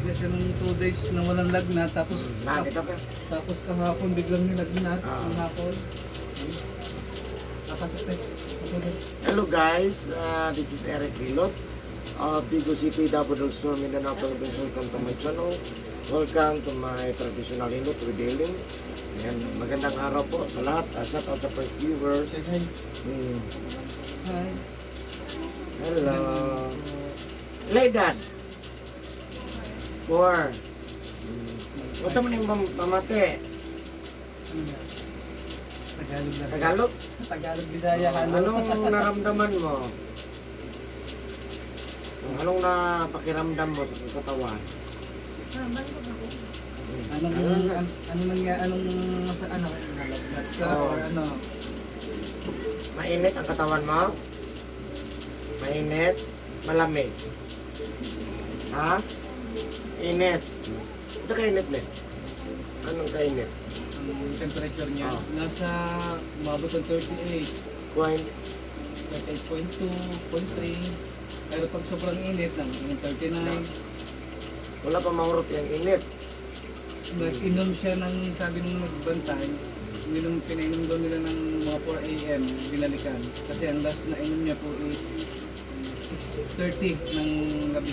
nagtigas siya ng 2 days na walang lagnat, tapos Nakita ka? tapos kahapon biglang nilagnat ang hapon. Nakasakit. Hello guys, this is Eric Hilot of Bigo City, Dabodol Sur, Mindanao Province. Welcome to my channel. Welcome to my traditional Hilot revealing. And magandang araw po sa lahat. Shout out sa first viewer. Say hi. Hi. Hello. Leidan. 4. What's mo yung mamate? Tagalog na. Tagalog? Tagalog bidaya. Anong naramdaman mo? Anong napakiramdam mo sa katawan? Nalagnat ka Oh. or ano? Mainit ang katawan mo? Mainit? Malamig? Ha? Init? Ito kainit na? Anong kainit? Ang temperature niya Oh. nasa umabot ng 38, Point? 38.2, 0.3. Pero pag sobrang init ng 39, Wala pa maurot yung init. nag-inom siya ng, sabi nung nagbantay, pinainom daw nila ng mga 4 AM, binalikan. Kasi ang last na inom niya po is 6:30 ng gabi.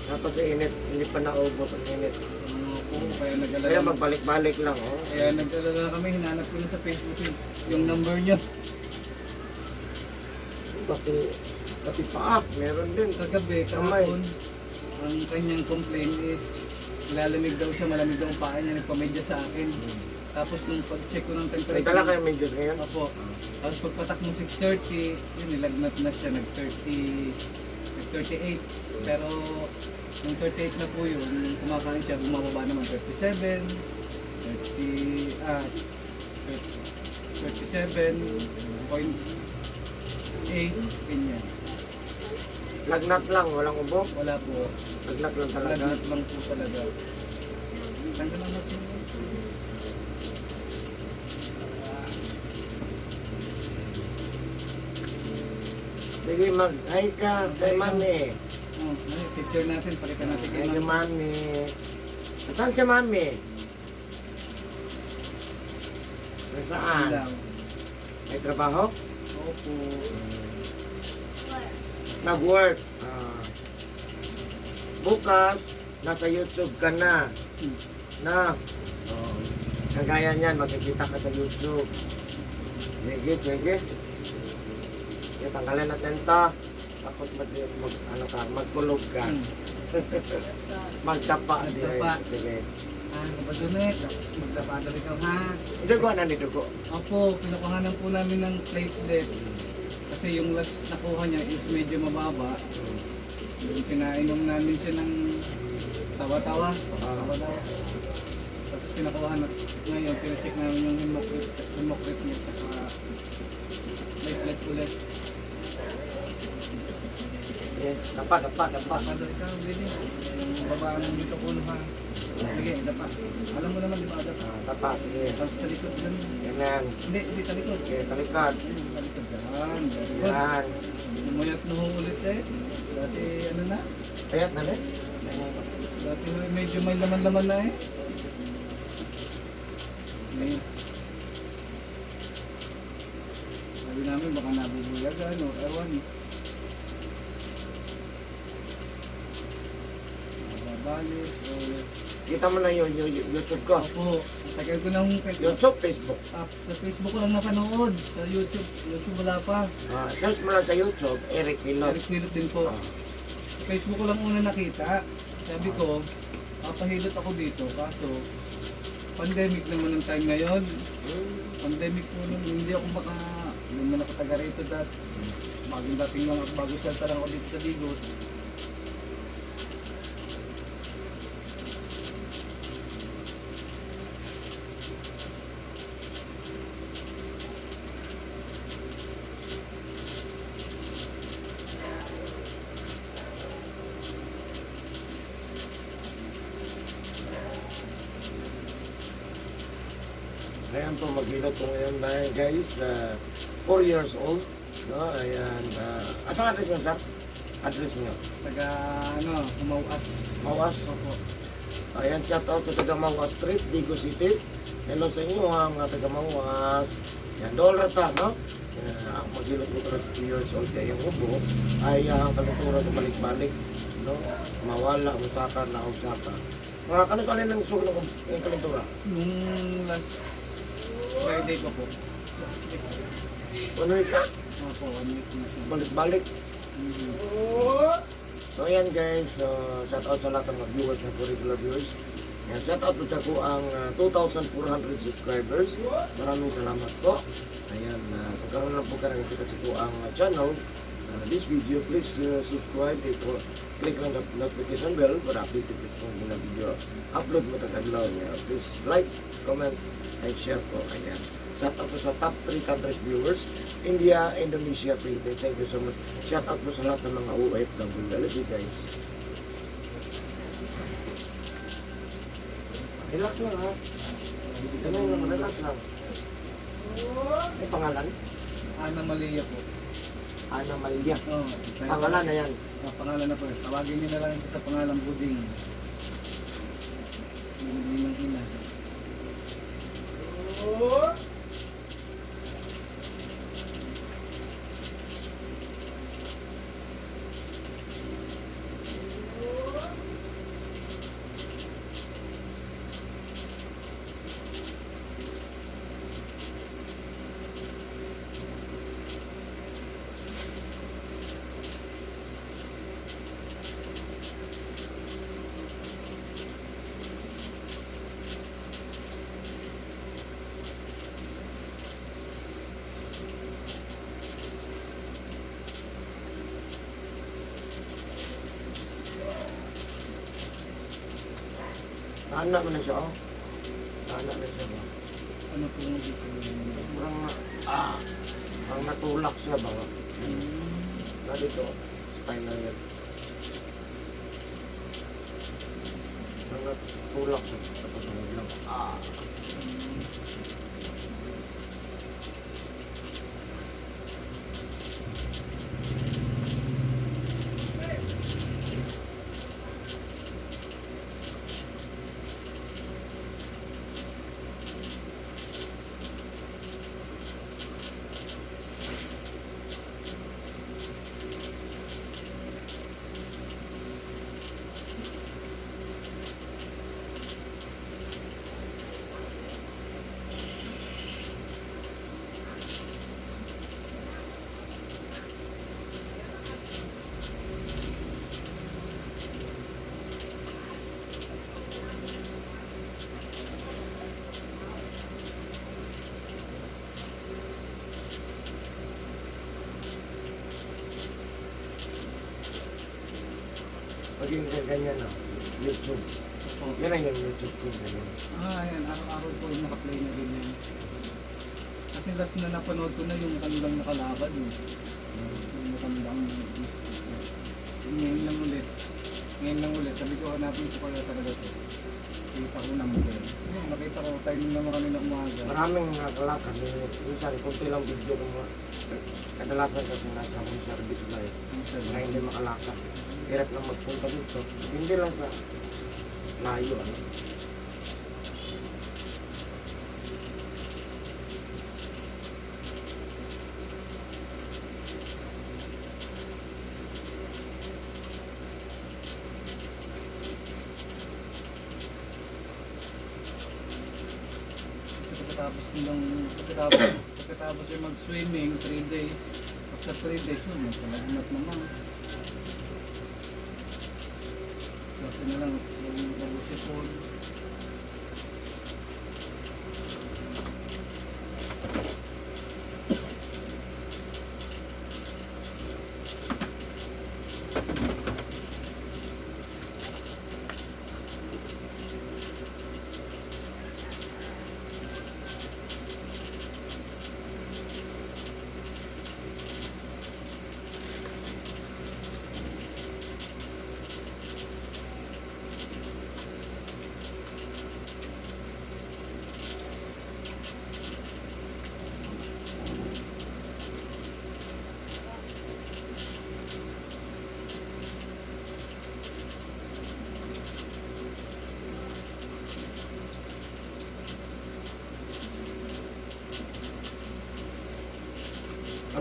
Tapos yung init, hindi pa naubos ang init. Kaya nag-alala. Kaya magbalik-balik lang, oh. Kaya nag-alala kami, hinanap ko na sa Facebook yung number niya. Pati paa, meron din. Kagabi, kahapon, ang kanyang complaint is lalamig daw siya, malamig daw ang paa niya, nagpamedya sa akin. Tapos nung pag-check ko ng May temperature, dala kayo medyos ngayon? Opo. Tapos pagpatak mo 6:30, yun, nilagnat na siya, nag-38. Pero nung 38 na po yun, kumakain siya, bumababa naman 37, 37.8, ganyan. Lagnat lang, walang ubo. Wala po. Lagnat lang talaga. Lagnat lang po talaga. Tanggal ang mas yun. Sige, mag-hi ka kay mami. Oh, ay, picture natin, pakita natin kay Kay Ma'am. mami. Saan si mami? Nasaan? Ilaw. May trabaho? Opo. Nag-work. Bukas, nasa YouTube ka na. Na. Kagaya niyan, makikita ka sa YouTube. Sige, sige. Sige, tanggalin natin to. Tapos magkulog ka. Magtapa. Magtapa. Sige. Nabadunit, tapos magdapa rin ikaw ha. Dugo na ni dugo. Opo, kinukuhanan po namin ng platelet. Kasi yung last nakuha niya is medyo mababa. Yung pinainom namin siya ng tawa-tawa. Tawa-tawa. Tapos pinakuha na ngayon, pinacheck namin yung hemocrit niya. Saka platelet ulit. Dapa. Padal ka, baby. Babaan mo dito puno ha. Sige, dapa. Alam mo naman, di ba dapa? Dapa, sige. Tapos talikod lang. Ganyan. Hindi talikod. Okay, talikad. Talikod yan. Yan. Umayat na ho ulit eh. Dati ano na? Payat na rin. Dati medyo may laman-laman na eh. Ngayon. Sabi namin baka nabubuyagan o ewan. Nababalis o... Kita mo na yung YouTube ko. Opo, tagal ko nang... YouTube, Facebook. Sa Facebook ko lang napanood. Sa YouTube wala pa. Search mo lang sa YouTube, Eric Hilot. Eric Hilot din po. Sa Facebook ko lang una nakita. Sabi ko, papahilot ako dito. Kaso, pandemic naman ang time ngayon. Pandemic po nun, hindi ako hindi mo nakataga rito dati. Bagong dating lang, bago shelter ako dito sa Bigos. Ayan po, maghilot po ngayon guys. 4 years old. No? Ayan. Asa natin siya, sir? Address niyo. Taga, ano, Umawas. Mawas. Opo. Ayan, shout out sa taga Mawas Street, Bigo City. Hello sa inyo mga taga Mawas. Yan, Dora ta, no? Ang magilot mo para sa 2 years old kaya yung ubo ay ang kalutura na balik-balik, no? Mawala, musaka, nausaka. Mga kanos alin lang gusto ko ng kalutura? Nung last Friday ko po. 1 week na, Opo, 1 week na siya. balik-balik. Mhm. So ayan guys, shout out sa lahat ng mga viewers na po, regular viewers. Yan, shout out po sa ko ang 2,400 subscribers. Maraming salamat po. Ayan, kung karoon lang po ka nakikita sa ko ang channel, this video, please subscribe. Click lang the notification bell para updated ka sa mga video. Upload mo tagadlaw niya. Please like, comment, and share po. Ayan. Shout out po sa top 3 countries viewers. India, Indonesia, Philippines. Thank you so much. Shout out po sa lahat ng mga OFW. I love you guys. Relax lang ha. Ganun lang, relax lang. May pangalan? Ana Malia po. Ana Malia. Oh, Pangalan na yan. pangalan na po. Tawagin niyo na lang ito sa pangalang Buding. Buding ng ina. Anak mo na siya, oh. Anak na siya ba? Ano po mo dito? Parang natulak siya ba? Na dito, spinal yan. Parang natulak siya. Tapos ano lang. Paging ganyan na, YouTube. Yan na yung YouTube ko ganyan. Ayan. Araw-araw po yung naka-play na ganyan. Kasi last na napanood ko na yung kanilang nakalaban. Yung matandang. Ngayon lang ulit. Sabi ko, hanapin ko kaya talaga ito. Kita ko na muli. Nakita ko, timing naman kanina umaga. Maraming nakalakan. Minsan, kunti lang video ko mga kadalasan kasi nasa home service na eh. Na hindi makalakad. Hirap lang magpunta dito. Hindi lang sa layo. Ano? Pagkatapos yung mag-swimming, 3 days. After 3 days yun, talagunat naman. Kasi na lang, yung pag-usipon.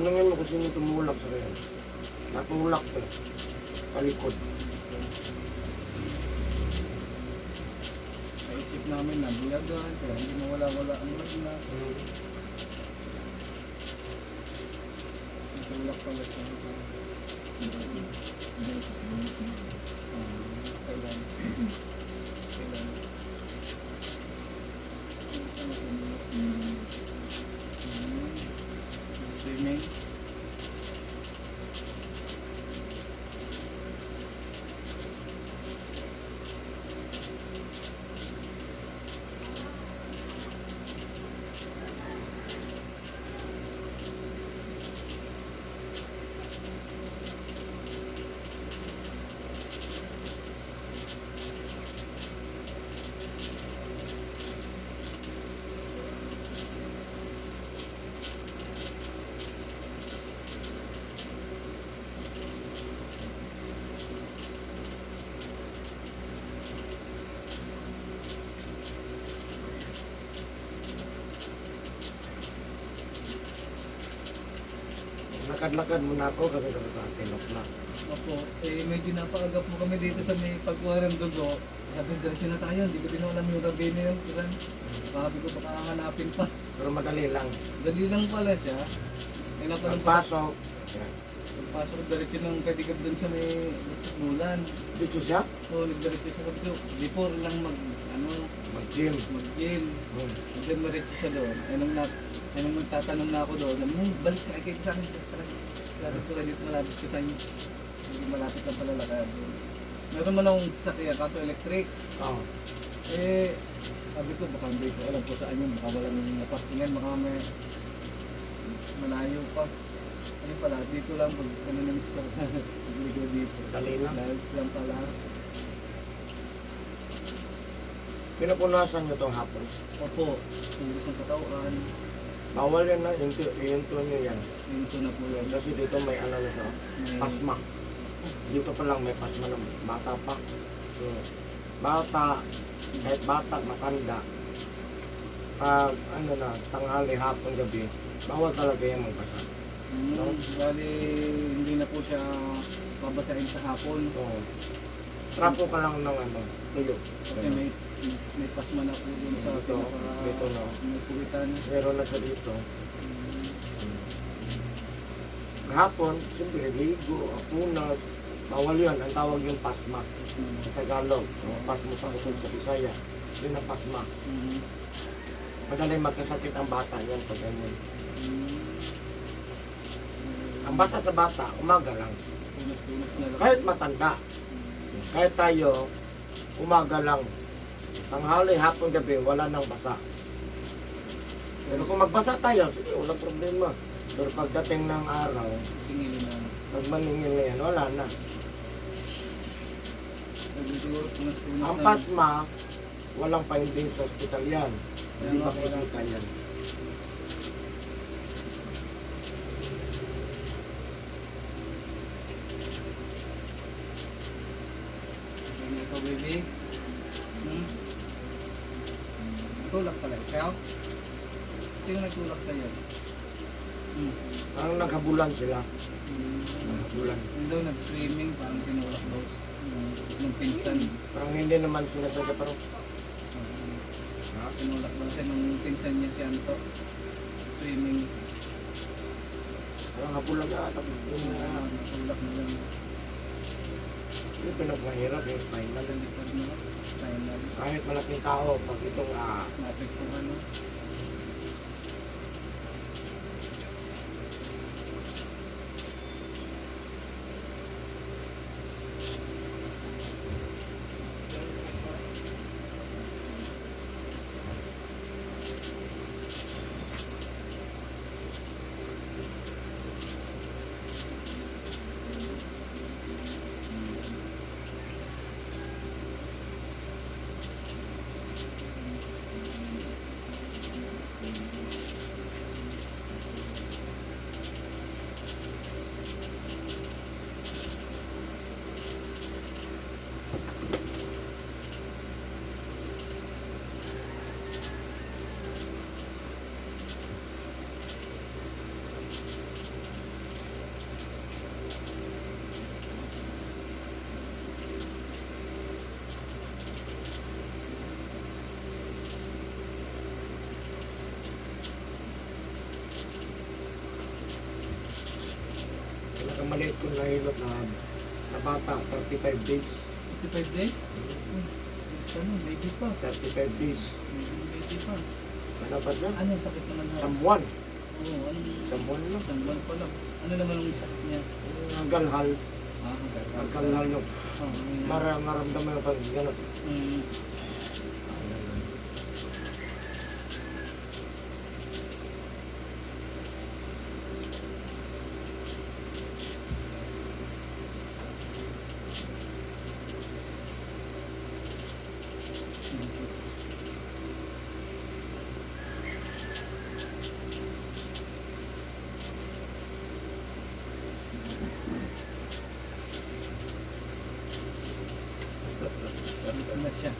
Tanungin mo kung sino tumulak sa kanya. Natulak to. Sa likod. Sa isip namin na buyagan, kaya hindi mawala-wala ang magna. Natulak pala siya. Kailan? Kailan? Swimming. Lakad-lakad muna ako kasi tinok na. Opo, medyo napaagap mo kami dito sa may pagkuha ng dugo. Sabi, diretso na tayo, hindi ko din alam yung rabi na yun. Sabi ko, baka hanapin pa. Pero madali lang. Dali lang pala siya. Ay napalang Pagpasok. Yan. Pagpasok, diretso ng pedicab dun sa may basketbulan. Dito siya. So, nagdiretso siya sa dugo. Before lang Mag-gym. mag-gym. Then, diretso siya doon. Ay nung nagtatanong na ako doon, balik sa akin sa akin. Lapit ko lang dito, malapit ko sa inyo. Hindi malapit lang pala lakad. Meron man akong sasakyan, kaso electric. Oo. Sabi ko, baka hindi ko alam po saan yun. Baka walang naparkingan, baka may malayo pa. Ayun pala, dito lang pag ano ng store. Pagligo dito. Dali lang. Dahil lang pala. Pinupunasan nyo itong hapon. Opo, tulis ng katawan. Bawal yan na. Iinto nyo yan. Dito na po yan. Kasi dito may ano na siya. May- Pasma. Dito pa lang may pasma ng bata pa. So, bata, kahit bata, matanda. Pag ano na, tanghali, hapon, gabi, bawal talaga yan magbasa. Bali, hindi na po siya babasahin sa hapon. So, trapo ka lang ng ano, tuyo. Kasi may pasma na po dun sa Dito, dito, no? may puwitan. Meron na siya dito. Hapon, siyempre, ligo, punas, bawal yun. Ang tawag yung pasma sa Tagalog. Pasmo sa usod sa Bisaya. Yun ang pasma. Madaling magkasakit ang bata yan pag ganyan. Ang basa sa bata, umaga lang. Punas-punas na lang. Kahit matanda, kahit tayo, umaga lang. Tanghali, hapon, gabi, wala nang basa. Pero kung magbasa tayo, sige, walang problema. Pero pagdating ng araw, Singilin na. pag maningil na yan, wala na. Siguro punas-punas Ang na. pasma, walang finding sa ospital yan. Hindi Kaya nga wala. makikita yan. Ganyan ito, baby. Tulak pala ikaw? Sino nagtulak sa'yo? Ang naghabulan sila. Naghabulan. Yung daw nag-swimming, parang tinulak daw. Nung pinsan. Parang hindi naman sinasadya parang, Tinulak daw siya nung pinsan niya si Anto. Swimming. parang habulan na. Tapos yun na. Natulak na lang. Yung pinagmahirap yung spinal. Nalipad na. Final. Kahit malaking tao, pag itong Naapektuhan, no? nahilot na bata, 35 days. 55 days? Ano, baby pa. 35 days. Baby pa. Ano pa siya? Ano sakit naman na? Isang buwan. Oo, ano? Isang buwan lang. Isang buwan pa lang. Ano naman ang sakit niya? Ang galhal. Ang Ang galhal nyo. Oo, Maramdaman mo pag gano'n. mm. Sakit na siya.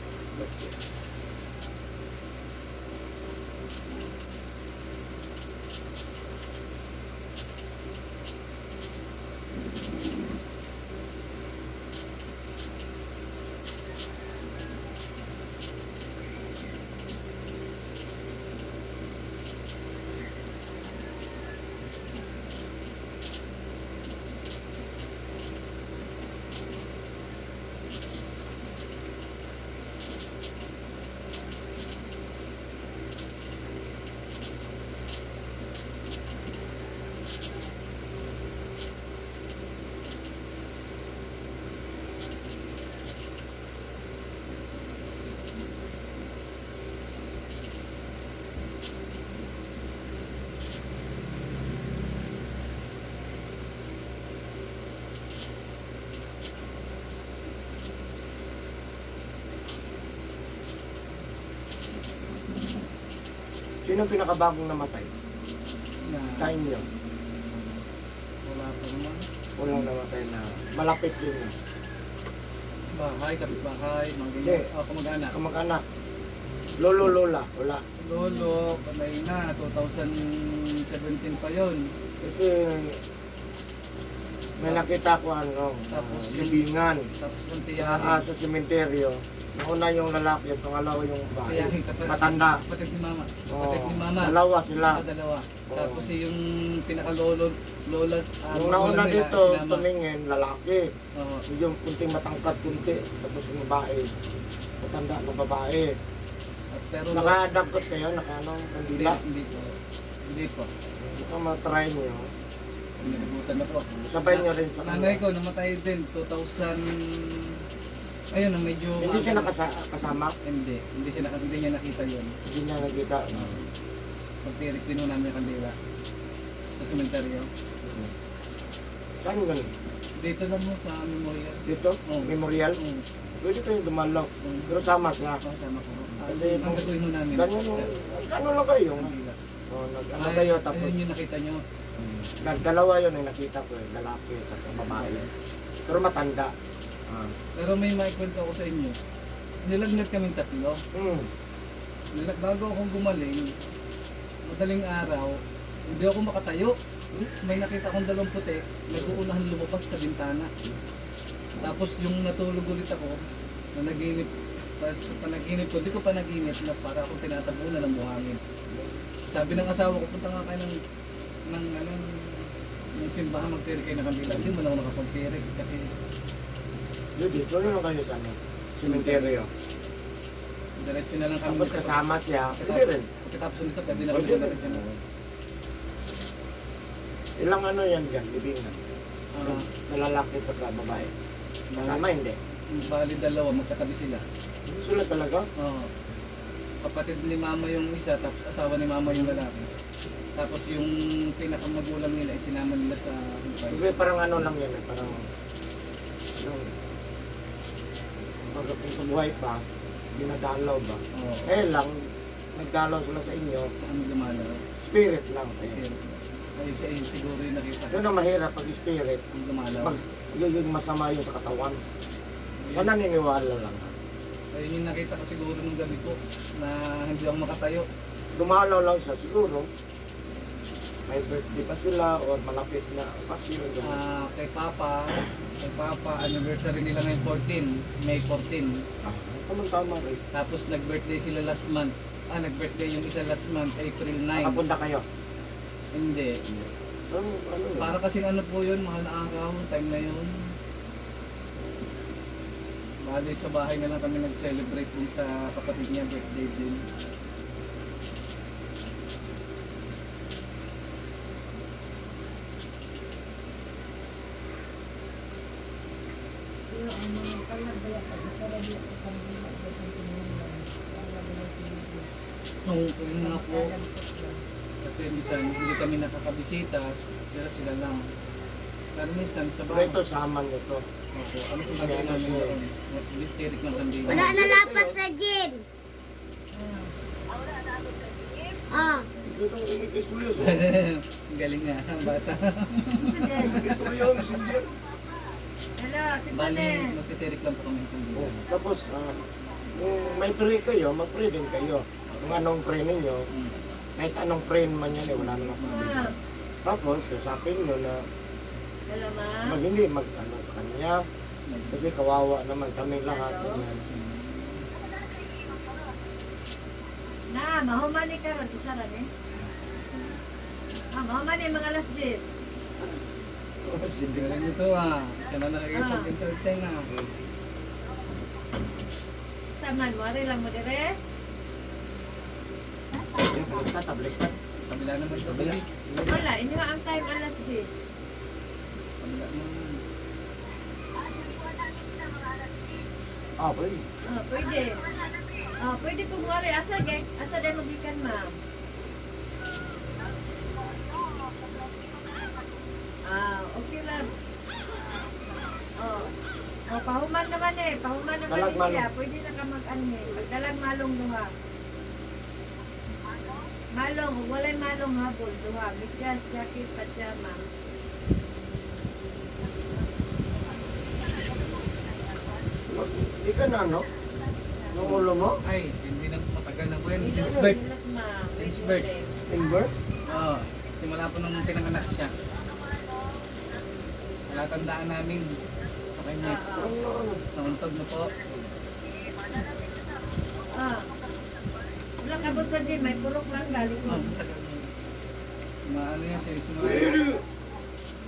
Sino ang pinakabagong namatay? Sa inyo? Wala pa naman. Walang namatay na malapit yun. Bahay, kapitbahay, mga Hindi. ganyan. Kamag-anak. Kamag-anak. Lolo, lola, wala. Lolo, patay na. 2017 pa yun. Kasi may nakita ko ano, Tapos libingan. Tapos yung Sa sementeryo. Nauna yung lalaki at pangalawa yung babae. tiyahin, Matanda. kapatid ni mama. Oo. Kapatid ni mama. Dalawa sila. Dalawa. Oo. Tapos yung pinaka-lolo, lola, Yung magulang nauna nila, dito, sinama. tumingin, lalaki. Oo. Yung kunting matangkad kunti. Tapos yung babae. Matanda na babae. Pero Nakadagkot kayo, nakaano, hindi, kandila. hindi po. Hindi po. Baka matry nyo. Nilibutan na po. Sabay nyo rin sa Nanay ko namatay din 2000. Ayun, medyo Hindi siya kasama. Hindi niya nakita yun. Hindi niya nakita. Pagtirik din ho namin yung kandila sa sementeryo. Saan yun? Dito lang mo sa memorial. Dito? Oo. Memorial? Oo. Pwede kayong dumalaw. Pero sama siya. Kasama ko. Kasi Ang gagawin ho namin. Ganyan yung, ano lang kayo. Kandila. Ano kayo tapos. Ayun yung nakita nyo. Dalawa yun yung nakita ko eh. Lalaki at babae. Pero matanda. Pero may maikwento ako sa inyo. Nilagnat kaming tatlo. Bago akong gumaling, madaling araw, hindi ako makatayo. May nakita akong dalawang puti, nag-uunahan lumabas sa bintana. Tapos yung natulog ulit ako, na naginip, sa panaginip ko, di ko panaginip na para akong tinatabunan ng buhangin. Sabi ng asawa ko, punta nga kayo ng simbahan, magtirik kayo ng kandila. Hindi mo na ako nakapagtirik kasi Dito lang kayo sa sementeryo. diretso na lang kami. Tapos kasama siya. Pwede rin. Pagkatapos nito, pwede na kami Pwede rin. diretso na. Ilang ano yan dyan, libingan. Ah, Sa lalaki at sa babae. Kasama hindi. bali dalawa, magkatabi sila. Sulat talaga. Oo. Kapatid ni mama yung isa, tapos asawa ni mama yung lalaki. Tapos yung pinakamagulang nila, isinama nila sa hukay. Kasi parang ano lang yan eh. Parang pagdating sa buhay pa, dinadalaw ba? Oo. Eh lang, nagdalaw sila sa inyo, Saan gumalaw? spirit lang. Kaya siya yun siguro yung nakita ko. Yun ang mahirap pag spirit, Ang gumalaw. pag yung masama yun sa katawan. Sa naniniwala lang. Ayun yung nakita ko siguro nung gabi ko, na hindi ako makatayo. Dumalaw lang siya, siguro. May birthday pa sila or malapit na okasyon. Kay Papa, anniversary nila ngayon 14, May 14. Tama-tama rin. Tapos nag-birthday sila last month. Nag-birthday yung isa last month, April 9. Nakapunta kayo. Hindi. Ano yun? Para kasing ano po yun, mahal na araw, time na yun. Bali sa bahay na lang kami nag-celebrate din sa kapatid niya, birthday din. Nung yun nga po, kasi minsan hindi kami nakakabisita, sila lang. Pero minsan sa Pero bahay. ito, saman ito. Opo, ano kung sabihin namin doon? Tirik ng kandila. Wala na lapas sa gym. Ah, Ito ang istorya. Ang galing nga, ang bata. Istorya, messenger. Hello, Bali, Tiffany. magtitirik lang po kami ng kandila. Oh, tapos, kung may pray kayo, mag-pray din kayo. Kung anong pray ninyo, Mm. kahit anong pray man yan, wala naman. Ma'am. Tapos, kasapin nyo na Hello, ma'am. hindi mag-ano sa kanya. Kasi kawawa naman kami lahat. Ganyan. Na, mahumani ka ron. Isa ron eh. Mahumani mga alas 10. Galing ito ah. Siya na nakikipag-entertain ah. Taman mo, ari lang mo dire. Yung pinagtatablik ka. Kabila naman ito. Kabila. Wala, inyo ang time alas 10. Kabila naman. Pwede. Pwede. Pwede kung wala. Asa din magikan, ma'am? Okay lang. Pahuman naman eh. Pahuman naman Dalag eh siya. malong. Pwede na ka mag-ano eh. Magdalag malong duha. Malong, kung walay malong habol, duha. Medyas, jacket, pajama. Hindi ka na, no? Nung ulo mo? Ay, hindi na matagal na po yan. Ilot, Since birth. ilot, ma'am. Since birth. Timber? Oo. Simula po nung pinanganak siya. Wala tandaan namin. Sa kanya. Ano? Nauntog na po. Wala kabot sa gym, may purok lang galing mo. Maano yan siya. Simula,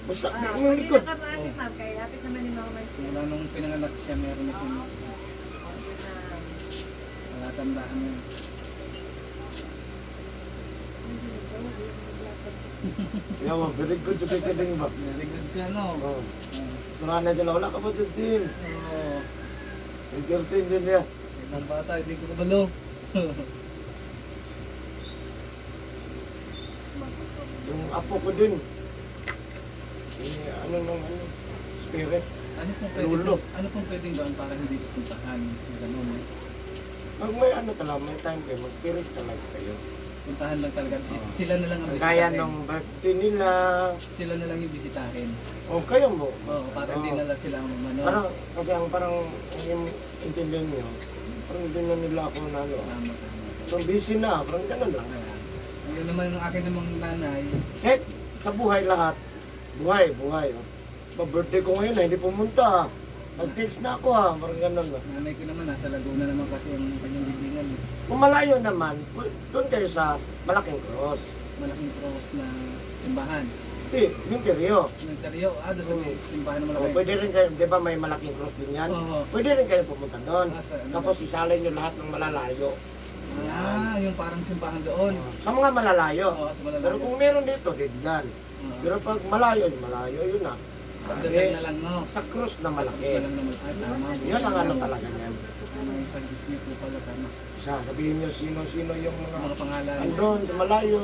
Basta Ah, ang pwede likod. na ka maani, ma'am. Kaya hapit naman ni Mama Mansi. simula nung pinanganak siya, meron na siya. Wala tandaan yun. Yaw, very good sa kikiding ba? Very good ka, no? Oo. Gusto na sila, wala ka po sa gym. Oo. Entertain din niya. Ibang bata, hindi ko kabalo. Yung apo ko din. Ano nung spirit. Ano pong pwedeng, Lulo. ano pong pwedeng gawin para hindi ko puntahan? Ganun, eh. Pag may ano talaga, may time kayo, mag-spirit talaga kayo. Puntahan lang talaga. Sila na lang ang Kaya bisitahin. nung birthday nila, Sila na lang yung bisitahin. o kayo mo. Oo, para hindi Oo. na lang sila ang umano. Parang, kasi ang parang, yung intindihan nyo, parang hindi na nila ako na ano. Tama, tama. So busy na, parang ganun lang. Kaya, yun naman ang akin namang nanay. Kahit sa buhay lahat, buhay. Pa-birthday ko ngayon hindi pumunta. Nag-text na ako parang ganun lang. Nanay ko naman, nasa Laguna naman kasi yung kanyang libingan. Eh. Kung malayo naman, doon kayo sa Malaking Cross. Malaking cross na simbahan. Hindi, Minterio. Nagkaryo, doon sa may simbahan na O, malaki. pwede rin kayo, di ba may Malaking Cross din yan? Oo. Pwede rin kayo pumunta doon. Ano Tapos isalay nyo lahat ng malalayo. yung parang simbahan doon. Sa mga malalayo. Oo, sa malalayo. Pero kung meron dito, din yan. Oo. Pero pag malayo, yun na. Dasal na lang, no? Sa cross na Gusto malaki. lang naman. Ay, tama. Yun ang ano talaga yan. Yung sa Disney po pala, tama. Sabihin nyo sino-sino yung mga Mga pangalan. andun sa malayo.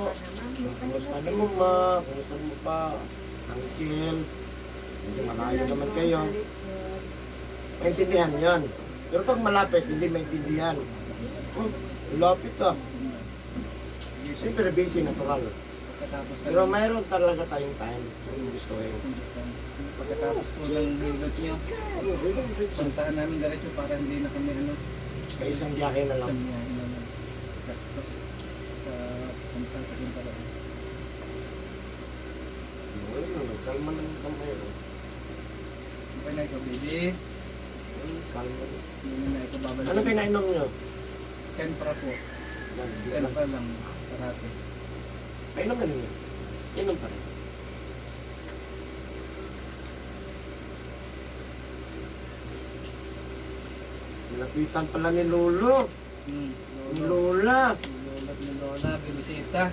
Kumusta na mo ma? Kumusta mo pa? Uncle. Medyo malayo naman kayo. Maintindihan yon. Pero pag malapit, hindi maintindihan. Oh, lapit ah. Siyempre busy, natural. Pagkatapos Pero mayroon talaga tayong time kung gusto eh. Pagkatapos po ng hilot niyo, puntahan namin diretso para hindi na kami ano, Kaya isang biyahe na sa lang. niya, gastos sa punta kasi talaga. Ayun, kalma lang ang kayo. Okay na ikaw, baby. Kalma. Hindi na ikaw babalik. Ano pinainom nyo? Tempra po. Tempra lang. Parati. Painom na ninyo. Inom pa rin. Lapitan pala ni Lolo. Ni Lola. Ni Lola, binisita.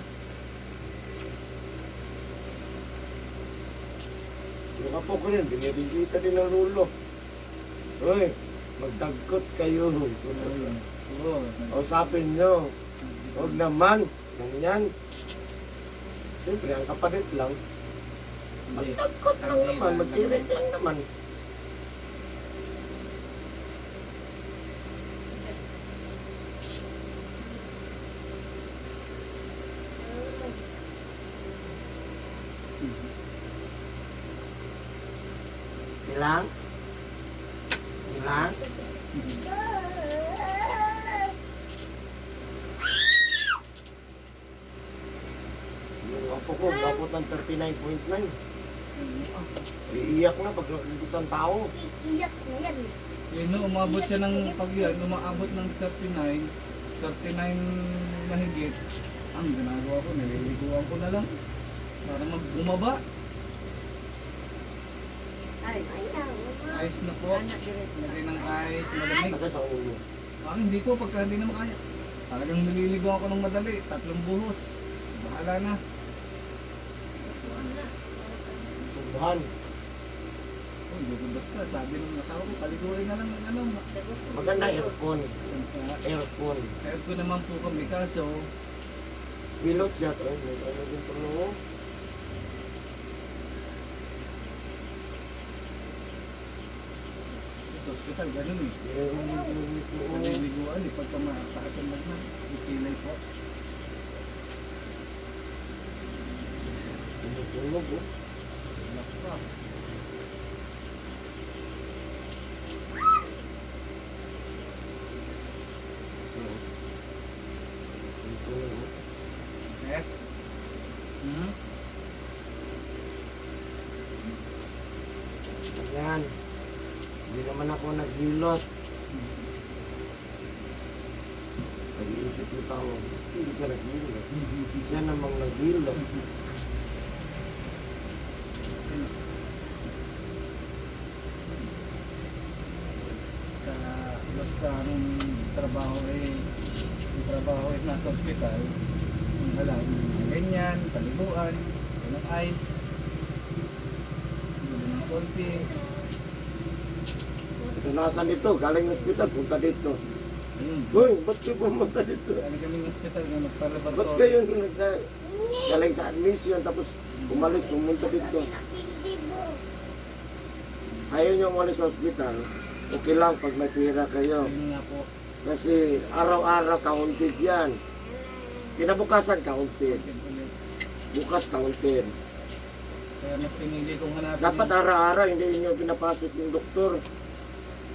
Yung apo ko rin, binibisita din ng Lolo. Uy, magdagkot kayo. Oo. Usapin nyo. Huwag naman. Ganyan. Siyempre, ang kapatid lang. Magdagkot lang naman. Magkirik lang naman. Ilang? Ilang? Yung apo ko, dapat ng 39.9. Iiyak na pag nakikita ang tao. Iyak na yan. Yun, no, umabot siya ng pag yan, umaabot ng 39 na higit. Ang ginagawa ko, nililiguan ko na lang. Para bumaba. Ice. Ice na po. Anak direct na. Lagay ng ice, malamig. Saka sa ulo. Hindi ko, pagka hindi na makaya. Talagang nililigaw ako ng madali, 3 buhos. Bahala na. Subuhan. Oh, hindi ko basta, sabi ng asawa ko, paliguin na lang ng ano. Maganda aircon. Aircon. Kaya ko naman po kami, kaso, Pilot siya to. May ano din po no? sa hospital, ganun eh. Oo. Nililiguan eh, pagka mataas ang lagnat, ikilay po. Tumutunog oh. Anak pa. Tumutunog oh. Eh? Hmm? Ayan. Hindi naman ako naghilot. Nag-iisip yung tao. Hindi siya naghilot. Siya namang naghilot. Basta nung trabaho eh nasa hospital, alam, ganyan, paliguan, ng ice, ng konti. Tunasan dito, galing ng hospital, punta dito. Ayun. Hoy, ba't kayo pumunta dito? Galing kami ng hospital na Ba't nagpa-laboratory. kayo galing sa admission tapos umalis, pumunta dito? Ayaw nyo umalis sa hospital, okay lang pag may pira kayo. Ayun nga po. Kasi araw-araw counted yan. Kinabukasan counted. Ulit. Bukas counted. Kaya mas pinili kong hanapin. Dapat araw-araw hindi nyo pinapasok yung doktor.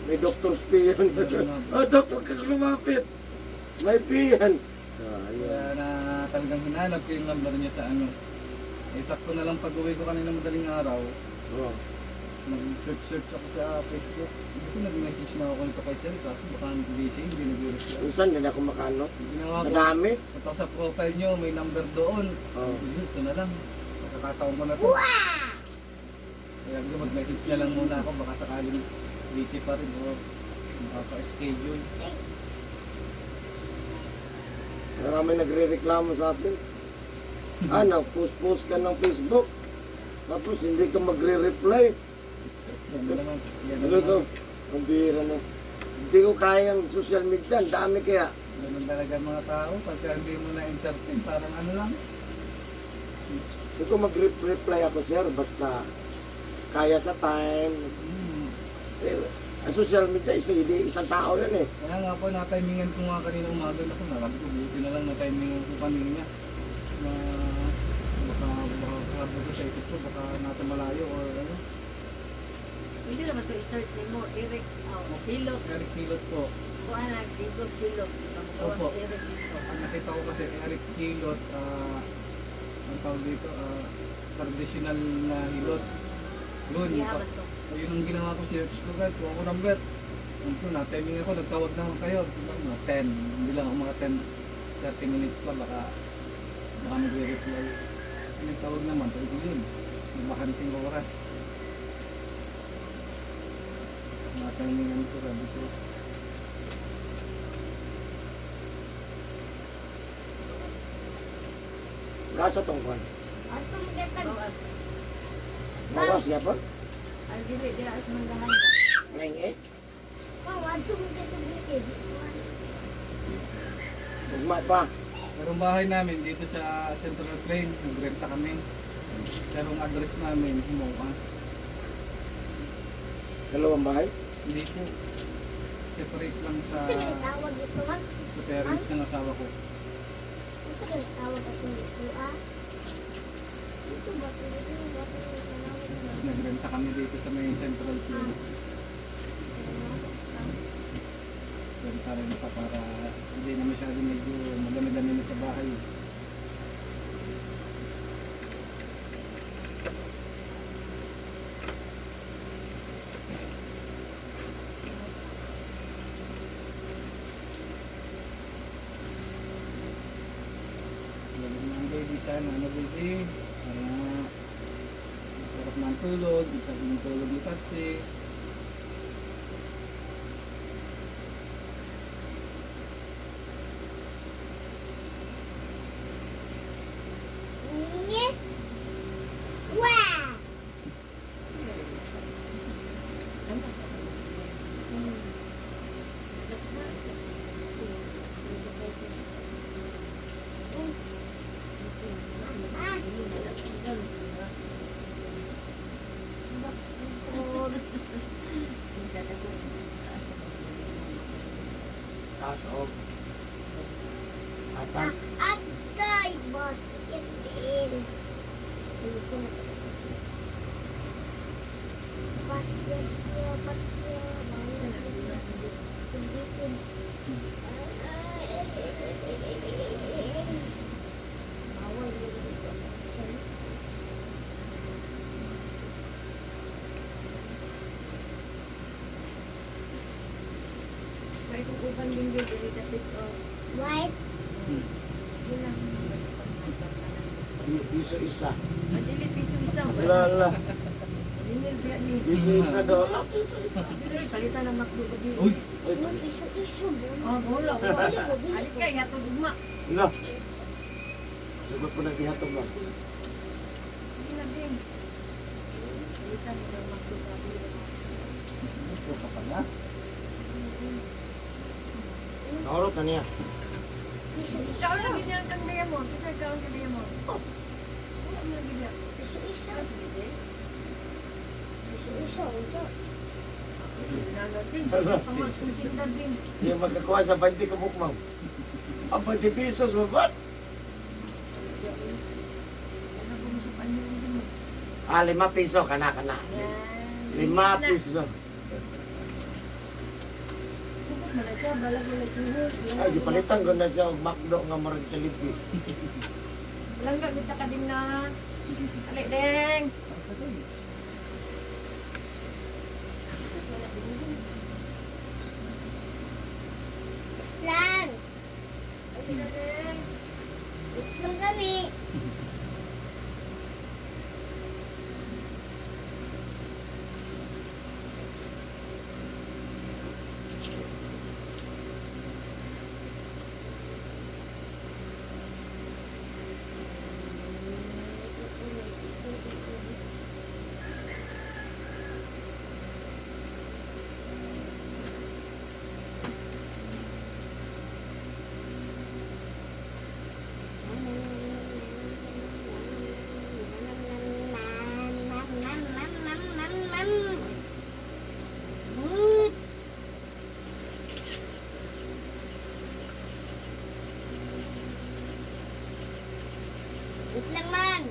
May doktor's fee yan. Oh, doktor ka lumapit. May fee yan. Kaya na talagang hinanap ko yung number niya sa ano. Eh, sakto na lang pag-uwi ko kanina madaling araw. Oh. Nag-search ako sa Facebook. Hindi ko nag-message na ako nito kay Sel. Kasi baka busy, hindi nag-reply. Minsan hindi ako makano. Ginawa Sa ko. dami. Ito sa profile nyo, may number doon. Oh. Ito na lang. Pagkakataon ko na to. Kaya ko mag-message na lang muna ako. Baka sakaling busy pa rin o makaka-schedule. Marami nagre-reklamo sa atin. Post-post ka ng Facebook. Tapos hindi ka magre-reply. Yan naman. Yan Ano to? naman. Ang bihira na. Hindi ko kayang social media. Ang dami kaya. Ganun talaga mga tao. Pagka hindi mo na-entertain, parang ano lang. Hindi ko mag-reply ako, sir. Basta kaya sa time. Ang social media, isang tao yan eh. Kaya nga po, na-timingan ko nga kanina umaga na ko. Narabi ko, buti na lang na-timingan ko kanina. Na baka buto sa isip ko, baka nasa malayo or ano. Hindi naman ito i-search ni mo. Eric, Pilot. Eric Kilot po. Kung ano, dito Pilot. Pagkawas Opo. Eric dito. Ang nakita ko kasi, Eric Kilot, ang tawag dito, traditional na hilot. Yun, Iyaman to. yun ang ginawa ko, search ko guys, kuha ko number. Ito na, timing ako, nagtawag na ako kayo. Mga 10, hindi lang ako mga 10, 30 minutes pa, baka magre-reply. Nagtawag naman, sabi ko yun, mabakanting oras. Mga timingan ko, sabi ko. Kaso tong kwan. Ato magkatag. Bawas. Bawas niya po. Ay, dili, di as mandahan. Neng eh. Pang, ato magkatag. Ugma pa. Pero ang bahay namin dito sa Central Plain, nagrenta kami. Pero ang address namin, Himokas. Dalawang bahay. Hindi po. Separate lang sa, Sige, tawag ito, man. sa parents ng asawa ko. Sige, tawag ito dito, ah. Ito ba ito? Ito ba ito? Tapos nagrenta kami dito sa may Central Plain. Renta para hindi na masyado medyo madami-dami na sa bahay. Lagi mga baby sana, ano baby? Para masarap ng tulog, masarap ng tulog ni Patsy. Ngit. Wah! Taas og. Atak. Atay, boss. Ikin. Patya siya, patya. Pinditin. Bawal yun dito. Kaya kung uban din yun, dili dapat White. yun lang. Piso isa. Ay, dili, piso isang. Lala. Dinil biya ni. Piso isa daw. La, piso isa. Dili, palitan ng makdo ko dili. Uy! Uy, Iso-iso. Oh, wala, wala. Alit kay, hatod ugma. la. Sagot po naghihatog lang. Sige na, Bing. Palitan mo ng makdo ko. Ito ka pala. Naurot na niya. Ikaw lang ganyan ang diamond. Kasi ikaw ang diamond. Oh. Wala mo lang ganyan. Iso-iso. Nanatin. Pamas kong sinda din. Yung magkakuha sa 20 ka bukmang. Ang 20 pesos mo ba? Ano kung sa panyo din mo? 5 piso, kana. Yan. 5 piso. Bukod mo na siya. Balag mo na siya. Ay, gipalitan ko na siya og McDo nga marag Jollibee. Langga kita ka din na. Alik, Deng. Lang. Alik na, Deng. Lang kami. Wait lang man.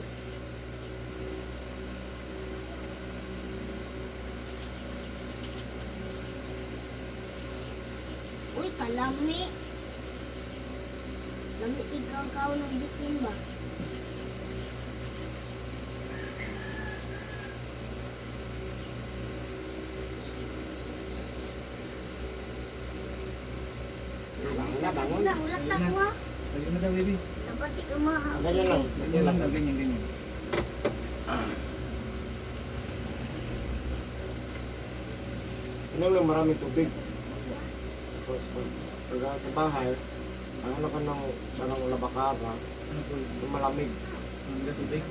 Uy, kalami. Lami ikaw ng bitin ba? Bangun. Hulak na ko ha. Ayun na daw, baby. Dapat ikaw mahal. Ganyan lang. Ganyan lang daw, ganyan. Inom lang maraming tubig. Tapos pag sa bahay, ang ano ka ng parang labakara, Ano po yun? yung malamig. Ang gasubig.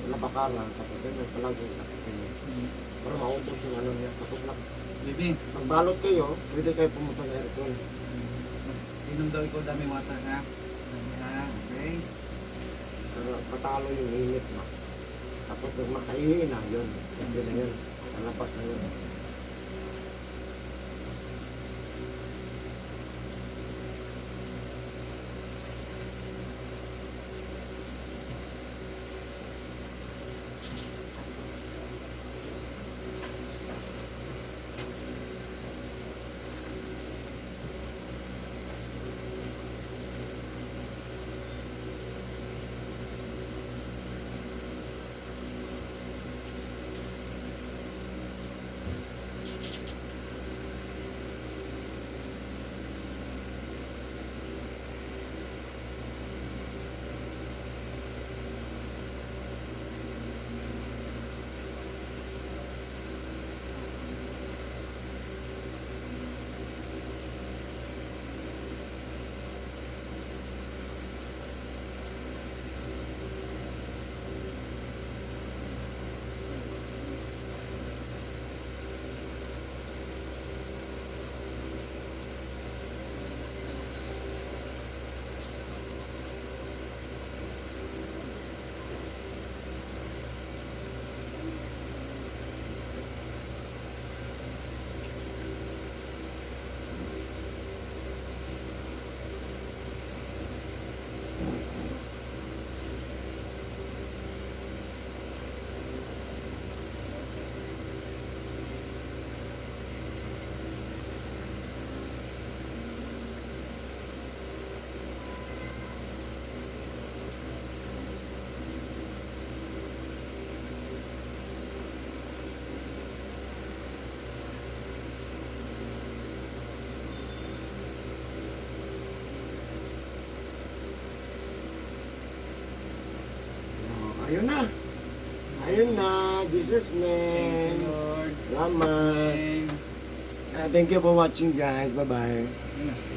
Nabakaran, tapos ganyan, palagi. Para maubos yung ano niya. Tapos Baby, magbalot kayo, pwede kayo pumunta ng aircon. inom daw ikaw dami water ha. Ha, okay. Para matalo yung init mo. Tapos pag makaihi na, yun. Pwede na yun. Nalapas na yun. Ayun na. Ayun na. Jesus Thank name. you, Lord. Salamat. Amen. Thank you for watching guys. Bye-bye. Yun na.